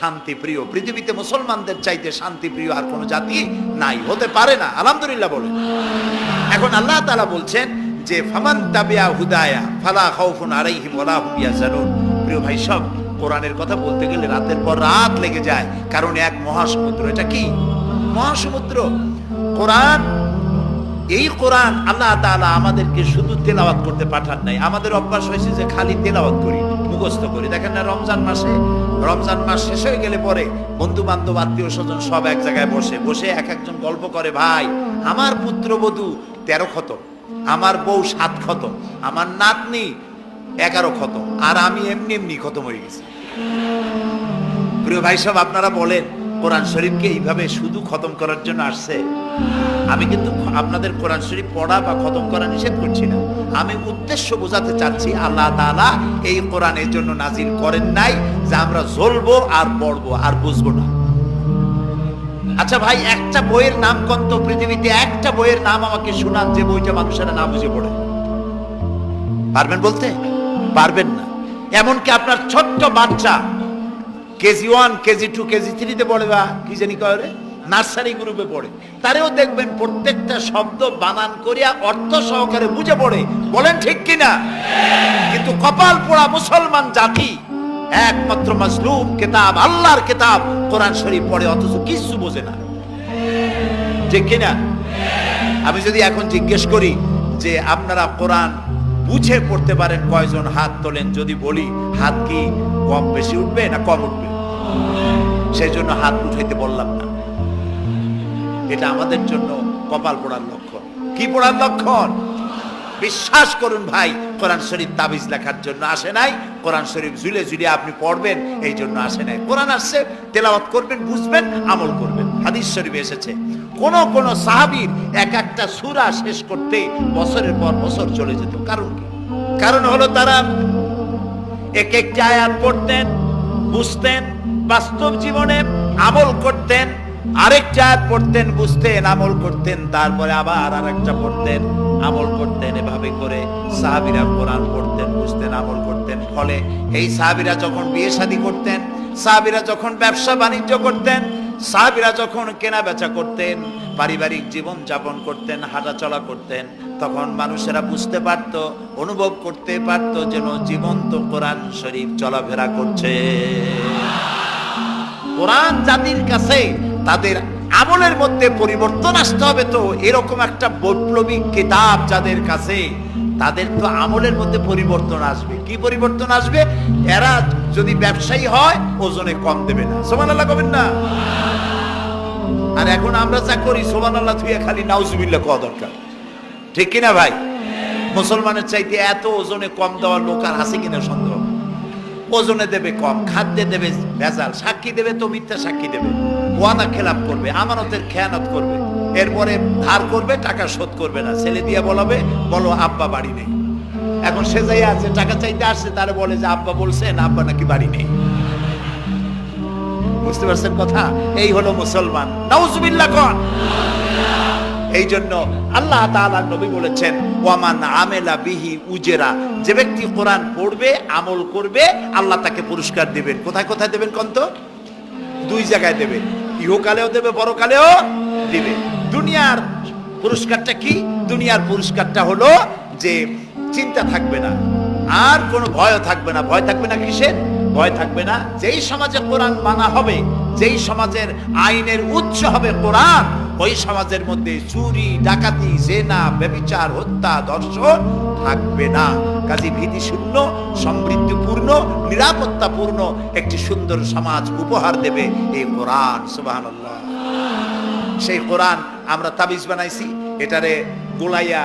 শান্তি প্রিয়। পৃথিবীতে মুসলমানদের চাইতে শান্তি প্রিয় আর কোনো জাতি নাই, হতে পারে না। আলহামদুলিল্লাহ বলেন। এখন আল্লাহ তাআলা বলছেন যে ফামান তাবিয়া হুদায়া ফালা খাউফুন আলাইহিম ওয়ালা হুম ইয়াহজানুন। প্রিয় ভাই সব, কোরআনের কথা বলতে গেলে রাতের পর রাত লেগে যায়, কারণ এক মহাসমুদ্র। এটা কি মহাসমুদ্র? কোরআন। এই কোরআন আল্লাহ তাআলা আমাদেরকে শুধু তেলাওয়াত করতে পাঠান নাই। আমাদের অভ্যাস হয়েছে যে খালি তেলাওয়াত করি, মুখস্থ করি। দেখেন না, রমজান মাস শেষ হয়ে গেলে পরে বন্ধু বান্ধব আত্মীয় স্বজন সব এক জায়গায় বসে এক একজন গল্প করে, ভাই আমার পুত্রবধূ 13 খতম, আমার বউ 7 খতম, আমার নাতনি 11 খতম, আর আমি এমনি খতম হয়ে গেছি। প্রিয় ভাই সব, আপনারা বলেন কোরআন শরীফকে এইভাবে শুধু খতম করার জন্য আসছে? আমি কিন্তু আপনাদের কোরআন শরীফ পড়া বা খতম করা নিষেধ করছি না। আমি উদ্দেশ্য বোঝাতে চাচ্ছি, আল্লাহ তাআলা এই কোরআন এর জন্য নাজিল করেন নাই যে আমরা জ্বলবো আর পড়বো আর বুঝবো না। আচ্ছা ভাই, একটা বইয়ের নাম কোন তো? পৃথিবীতে একটা বইয়ের নাম আমাকে শোনান যে বইটা মানুষেরা না বুঝে পড়ে। পারবেন বলতে? পারবেন না। এমনকি আপনার ছোট্ট বাচ্চা কেজি 1, কেজি 2, কেজি 3 পড়ে, বা কি জানি করে নার্সারি গ্রুপে পড়ে, তারেও দেখবেন প্রত্যেকটা শব্দ বানান করিয়া অর্থ সহকারে বুঝে পড়ে। বলেন ঠিক কিনা? কিন্তু কপাল পোড়া মুসলমান জাতি একমাত্র মাজলুম কিতাব, আল্লাহর কিতাব কোরআন শরীফ পড়ে, অথচ কিছু বোঝে না। ঠিক কিনা? আমি যদি এখন জিজ্ঞেস করি যে আপনারা কোরআন বুঝে পড়তে পারেন কয়জন, হাত তোলেন। যদি বলি হাত কি কম বেশি উঠবে না কম উঠবে? সেই জন্য হাত উঠাইতে বললাম না। এটা আমাদের জন্য কপাল পোড়ার লক্ষণ। কি পোড়ার লক্ষণ? বিশ্বাস করুন ভাই, কোরআন শরীফ তাবিজ লেখার জন্য আসে নাই। কোরআন শরীফ ঝুলে আপনি পড়বেন এই জন্য আসে নাই। কোরআন আসছে তেলাওয়াত করবেন, বুঝবেন, আমল করবেন। হাদিস শরীফে এসেছে কোন সাহাবীর একটা সূরা শেষ করতে বছরের পর বছর চলে যেত। কারণ কি? কারণ হলো তারা এক একটা আয়াত পড়তেন, বুঝতেন, বাস্তব জীবনে আমল করতেন, আরেকটা আয়াত পড়তেন, বুঝতেন, আমল করতেন, তারপরে আবার আরেকটা পড়তেন, আমল করতেন। এভাবে করে সাহাবীরা কোরআন পড়তেন, বুঝতেন, আমল করতেন। ফলে এই সাহাবীরা যখন বিয়ে শাদী করতেন, সাহাবীরা যখন ব্যবসা বাণিজ্য করতেন, সাহাবীরা যখন কেনা বেচা করতেন, পারিবারিক জীবন যাপন করতেন, হাঁটাচলা করতেন, তখন মানুষেরা বুঝতে পারত, অনুভব করতে পারত যেন জীবন্ত কোরআন শরীফ চলাফেরা করছে। কোরআন জাতির কাছে তাদের আমলের মধ্যে পরিবর্তন আসতে হবে। তো এরকম একটা বৈপ্লবিক কিতাব যাদের কাছে, তাদের তো আমলের মধ্যে পরিবর্তন আসবে। কি পরিবর্তন আসবে? এরা যদি ব্যবসায়ী হয় ওজনে কম দেবে না। সুবহানাল্লাহ কবেন না? আর এখন আমরা যা করি, সুবহানাল্লাহ থুয়ে খালি নাউজুবিল্লাহ কোয়া দরকার। ঠিক কিনা ভাই? মুসলমানের চাইতে এত ওজনে কম দেওয়ার লোক আর আছে কিনা সন্দেহ। ওজনে দেবে কম, খাদ্যে দেবে ভেজাল, সাক্ষী দেবে তো মিথ্যা সাক্ষী দেবে, ওয়াদা খেলাপ করবে, আমানতের খেয়ানত করবে, এরপরে ধার করবে, টাকা শোধ করবে না। ছেলে দিয়ে বলো আব্বা বাড়ি নেই। এখন সে যাই আছে, টাকা চাইতে আসছে, তারা বলে যে আব্বা বলছেন আব্বা নাকি বাড়ি নেই। বুঝতে পারছেন কথা? এই হলো মুসলমান। নাউজুবিল্লাহ কোন। এই জন্য আল্লাহ তাআলা নবী বলেছেন ওয়ামান আমেলা বিহি উজরা, যে ব্যক্তি কোরআন পড়বে, আমল করবে, আল্লাহ তাকে পুরস্কার দিবেন। কোথায় কোথায় দেবেন কোন তো? 2 জায়গায় দেবে, ইহকালেও দেবে, পরকালেও দিবে। দুনিয়ার পুরস্কারটা কি? দুনিয়ার পুরস্কারটা হলো যে চিন্তা থাকবে না, আর কোনো ভয় থাকবে না। ভয় থাকবে না কিসের? ভয় থাকবে না যেই সমাজে কোরআন মানা হবে, যেই সমাজের আইনের উৎস হবে কোরআন, ওই সমাজের মধ্যে চুরি, ডাকাতি, জেনা, ব্যভিচার, হত্যা, ধর্ষণ থাকবে না। কাজী ভীতি শূন্য, সমৃদ্ধিপূর্ণ, নিরাপত্তাপূর্ণ একটি সুন্দর সমাজ উপহার দেবে এই কোরআন। সুবহানাল্লাহ। সেই কোরআন আমরা তাবিজ বানাইছি, এটারে গোলাইয়া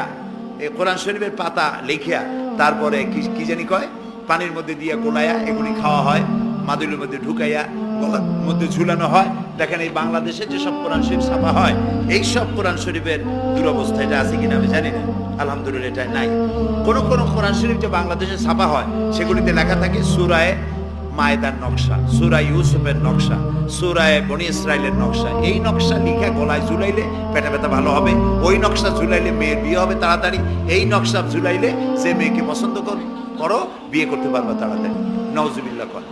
এই কোরআন শরীফের পাতা লিখিয়া, তারপরে কি জানি কয়, পানির মধ্যে দিয়ে গোলাইয়া এগুলি খাওয়া হয়, মাদুলির মধ্যে ঢুকাইয়া গলার মধ্যে ঝুলানো হয়। দেখেন এই বাংলাদেশে যেসব কোরআন শরীফ ছাপা হয়, এই সব কোরআন শরীফের দুরবস্থা এটা আছে কিনা আমি জানি না, আলহামদুলিল্লাহ এটা নাই। কোন কোন কোরআন শরীফ যে বাংলাদেশে ছাপা হয়, সেগুলিতে লেখা থাকে সূরায়ে মায়েদার নকশা, সূরা ইউসুফের নকশা, সূরায়ে বনি ইসরাইলের নকশা। এই নকশা লিখে গলায় ঝুলাইলে পেটে ব্যথা ভালো হবে, ওই নকশা ঝুলাইলে মেয়ের বিয়ে হবে তাড়াতাড়ি, এই নকশা ঝুলাইলে যে মেয়েকে পছন্দ করো বিয়ে করতে পারবে তাড়াতাড়ি। নাউজুবিল্লাহ কর।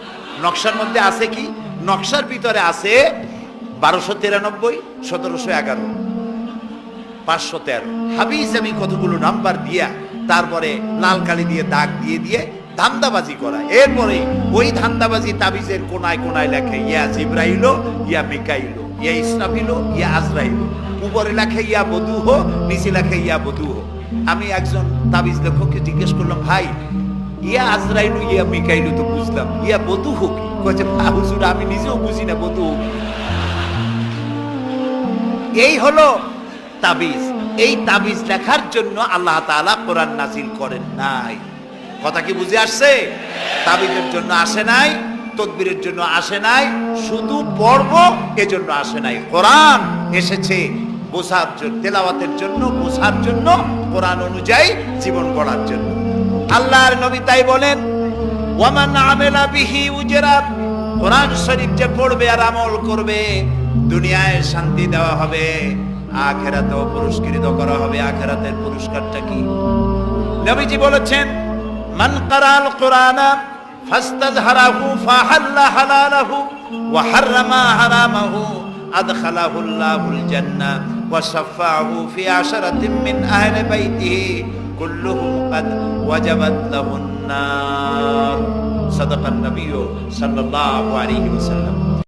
নকশার মধ্যে আছে কি? নকশার ভিতরে আছে 1293, 1711, 513 হাবিজ আমি কতগুলো নাম্বার দিয়া তারপরে লাল কালি দিয়ে দাগ দিয়ে দিয়ে ধান্দাবাজি করা। এরপরে ওই ধান্দাবাজি তাবিজের কোনায় কোনায় লেখে ইয়া জিব্রাইল, ইয়া মিকাইল, ইয়া ইসরাফিল, ইয়া আজরাইল। উপরে লেখে ইয়া বদুহ, নিচে লেখে ইয়া বদুহ। আমি একজন তাবিজ লেখককে জিজ্ঞেস করলাম, ভাই ইয়া আজরাইল ইয়া মিকাইল তো বুঝলাম, ইয়া বদুহ কি? কয়েছে হুজুর আমি নিজেও বুঝি না বদুহ কি। এই হলো তাবিজ। এই তাবিজ লেখার জন্য আল্লাহ তাআলা কোরআন নাজিল করেন নাই। কথা কি বুঝে আসছে? তাবিজের জন্য আসে নাই, তদবিরের জন্য আসে নাই, শুধু পড়ব এজন্য আসে নাই। কোরআন এসেছে বোঝার জন্য, তেলাওয়াতের জন্য, বোঝার জন্য, কোরআন অনুযায়ী জীবন গড়ার জন্য। আল্লাহর নবী তাই বলেন, ওয়ামান আমিলা বিহি উজরা, কোরআন শরীফ যে পড়বে আর আমল করবে দুনিয়ায় শান্তি দেওয়া হবে, আখিরাতেও পুরস্কৃত করা হবে। আখিরাতের পুরস্কারটা কি? নবীজি বলেছেন, মান ক্বারাআল কুরআনা ফাস্তাযহারাহু ফাহাল্লা হালালাহু ওয়া হাররামা হারামাহু আদখালাহুল্লাহুল জান্নাহ ওয়া শাফাআহু ফি আশরাতিন মিন আহলি বাইতিহি কুল্লুহুম ক্বাদ ওয়াজাবাত লাহুন নার। সাদাকান নবী সাল্লাল্লাহু আলাইহি ওয়াসাল্লাম।